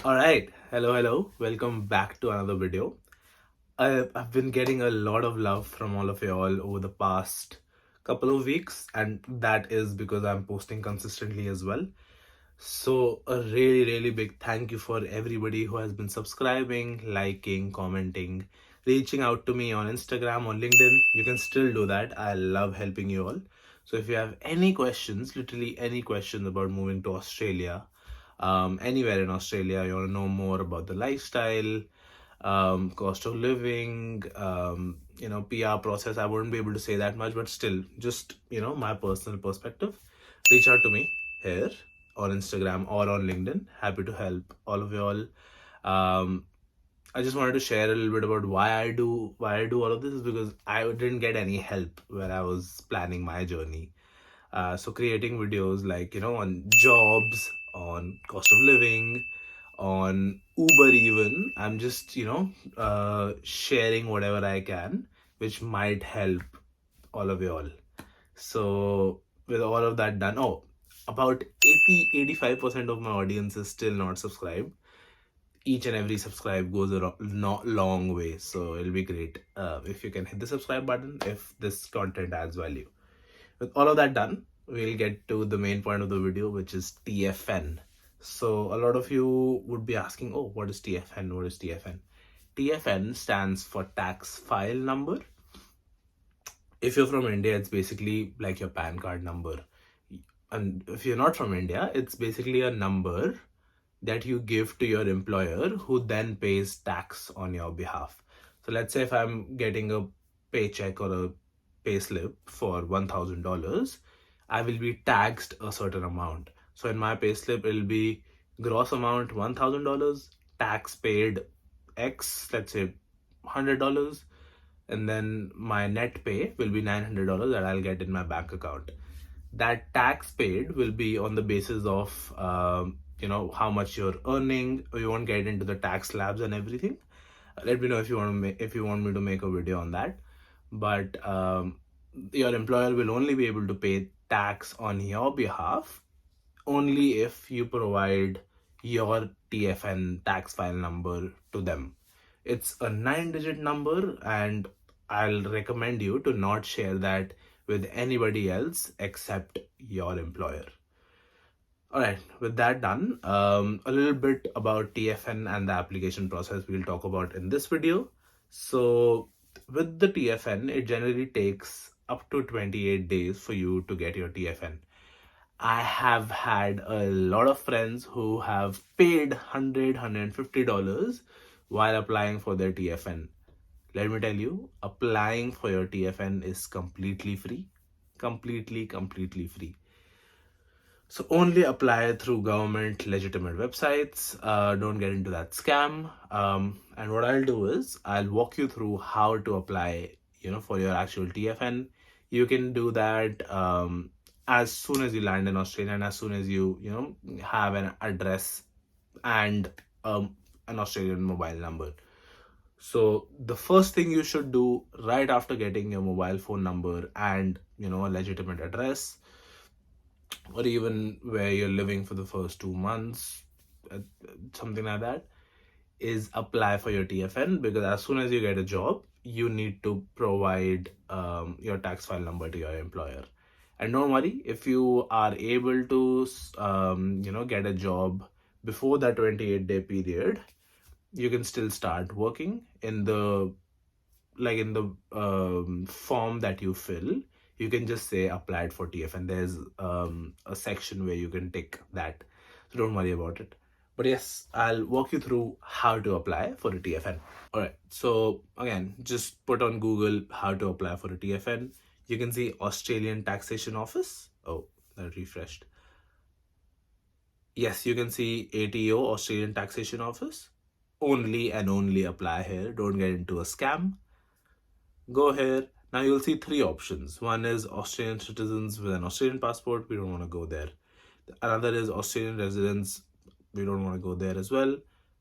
All right, hello, welcome back to another video. I've been getting a lot of love from all of you all over the past couple of weeks, and that is because I'm posting consistently as well. So, a really big thank you for everybody who has been subscribing, liking, commenting, reaching out to me on Instagram, on LinkedIn. You can still do that. I love helping you all. So, if you have any questions, literally any questions about moving to Australia, anywhere in Australia, you want to know more about the lifestyle, cost of living, PR process. I wouldn't be able to say that much, but still, just, my personal perspective, reach out to me here on Instagram or on LinkedIn. Happy to help all of you all. Um, I just wanted to share a little bit about why I do all of this is because I didn't get any help when I was planning my journey. So creating videos like on jobs, on cost of living, on Uber even. I'm just sharing whatever I can, which might help all of you all. So with all of that done, about 85% of my audience is still not subscribed. Each and every subscribe goes a not long way, so it'll be great if you can hit the subscribe button if this content adds value. With all of that done, we'll get to the main point of the video, which is TFN. So a lot of you would be asking, oh, what is TFN? What is TFN? TFN stands for tax file number. If you're from India, it's basically like your PAN card number. And if you're not from India, it's basically a number that you give to your employer who then pays tax on your behalf. So let's say if I'm getting a paycheck or a payslip for $1,000, I will be taxed a certain amount. So in my payslip, it'll be gross amount $1,000, tax paid X, let's say $100, and then my net pay will be $900 that I'll get in my bank account. That tax paid will be on the basis of how much you're earning. We won't get into the tax slabs and everything. Let me know if you want me to make a video on that. But your employer will only be able to pay tax on your behalf only if you provide your TFN tax file number to them. It's a 9-digit number, and I'll recommend you to not share that with anybody else except your employer. All right, with that done, a little bit about TFN and the application process we'll talk about in this video. So, with the TFN, it generally takes up to 28 days for you to get your TFN. I have had a lot of friends who have paid $150 while applying for their TFN. Let me tell you, applying for your TFN is completely free. Completely free. So only apply through government legitimate websites. Don't get into that scam. And what I'll do is I'll walk you through how to apply, for your actual TFN. You can do that as soon as you land in Australia and as soon as you have an address and an Australian mobile number. So the first thing you should do right after getting your mobile phone number and a legitimate address, or even where you're living for the first 2 months, uh, something like that, is apply for your TFN, because as soon as you get a job, you need to provide your tax file number to your employer. And don't worry, if you are able to, get a job before that 28-day period, you can still start working in the form that you fill. You can just say applied for TFN. There's a section where you can tick that, so don't worry about it. But yes, I'll walk you through how to apply for a TFN. All right, so again, just put on Google how to apply for a TFN. You can see Australian Taxation Office. Oh, that refreshed. Yes, you can see ATO, Australian Taxation Office. Only and only apply here. Don't get into a scam. Go here. Now you'll see three options. One is Australian citizens with an Australian passport. We don't want to go there. Another is Australian residents. We don't want to go there as well.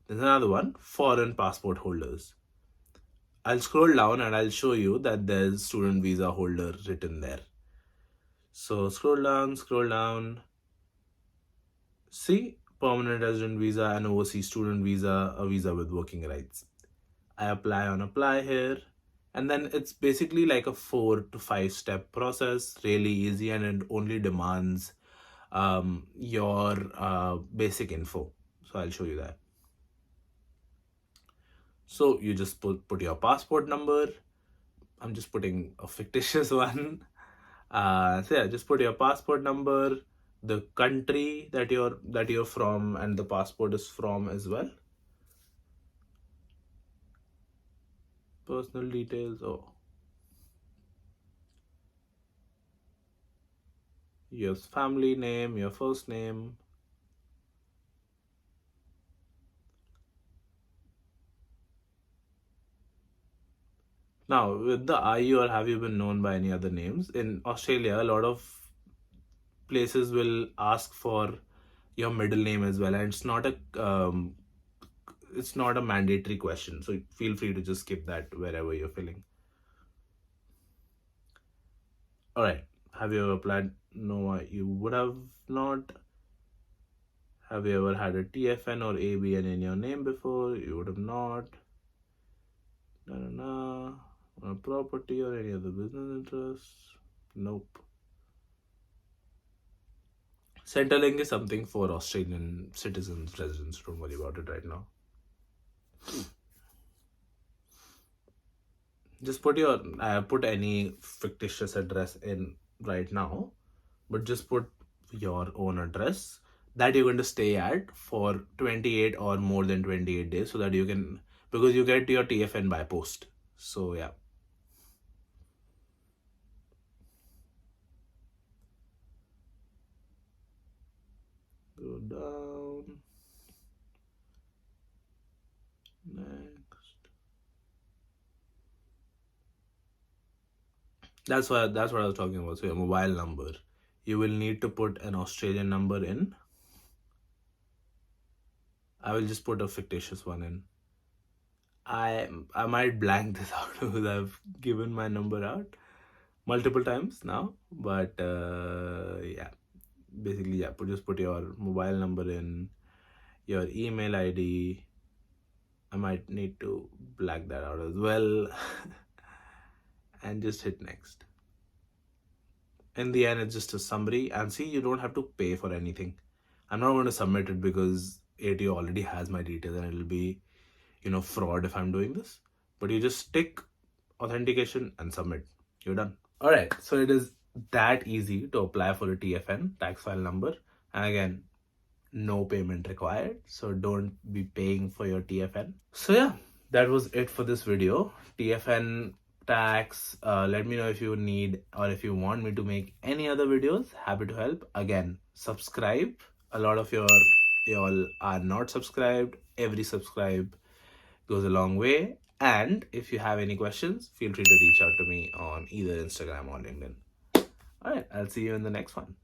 There's another one, foreign passport holders. I'll scroll down and I'll show you that there's student visa holder written there. So scroll down. See, permanent resident visa, an overseas student visa, a visa with working rights. I apply on apply here, and then it's basically like a 4 to 5 step process, really easy, and it only demands your basic info. So I'll show you that. So you just put your passport number. I'm just putting a fictitious one. So yeah, just put your passport number, the country that you're from, and the passport is from as well. Personal details. Oh, your family name, your first name. Now, with the are you or have you been known by any other names? In Australia, a lot of places will ask for your middle name as well, and it's not a mandatory question. So feel free to just skip that wherever you're filling. All right. Have you ever applied? No, you would have not. Have you ever had a TFN or ABN in your name before? You would have not. On a property or any other business interests? Nope. Centrelink is something for Australian citizens, residents. Don't worry about it right now. Just put any fictitious address in right now, but just put your own address that you're going to stay at for 28 or more than 28 days, so that you can, because you get your TFN by post. So yeah. Go down. Next. That's what I was talking about. So your mobile number, you will need to put an Australian number in. I will just put a fictitious one in. I might blank this out because I've given my number out multiple times now. But yeah, basically yeah, just put your mobile number in, your email ID. I might need to black that out as well. And just hit next. In the end, it's just a summary, and see, you don't have to pay for anything. I'm not going to submit it because ATO already has my details, and it'll be, fraud if I'm doing this. But you just tick authentication and submit. You're done. All right. So it is that easy to apply for a TFN, tax file number. And again, no payment required. So don't be paying for your TFN. So yeah, that was it for this video. TFN tax. Let me know if you need or if you want me to make any other videos. Happy to help. Again, subscribe. A lot of y'all are not subscribed. Every subscribe goes a long way. And if you have any questions, feel free to reach out to me on either Instagram or LinkedIn. All right, I'll see you in the next one.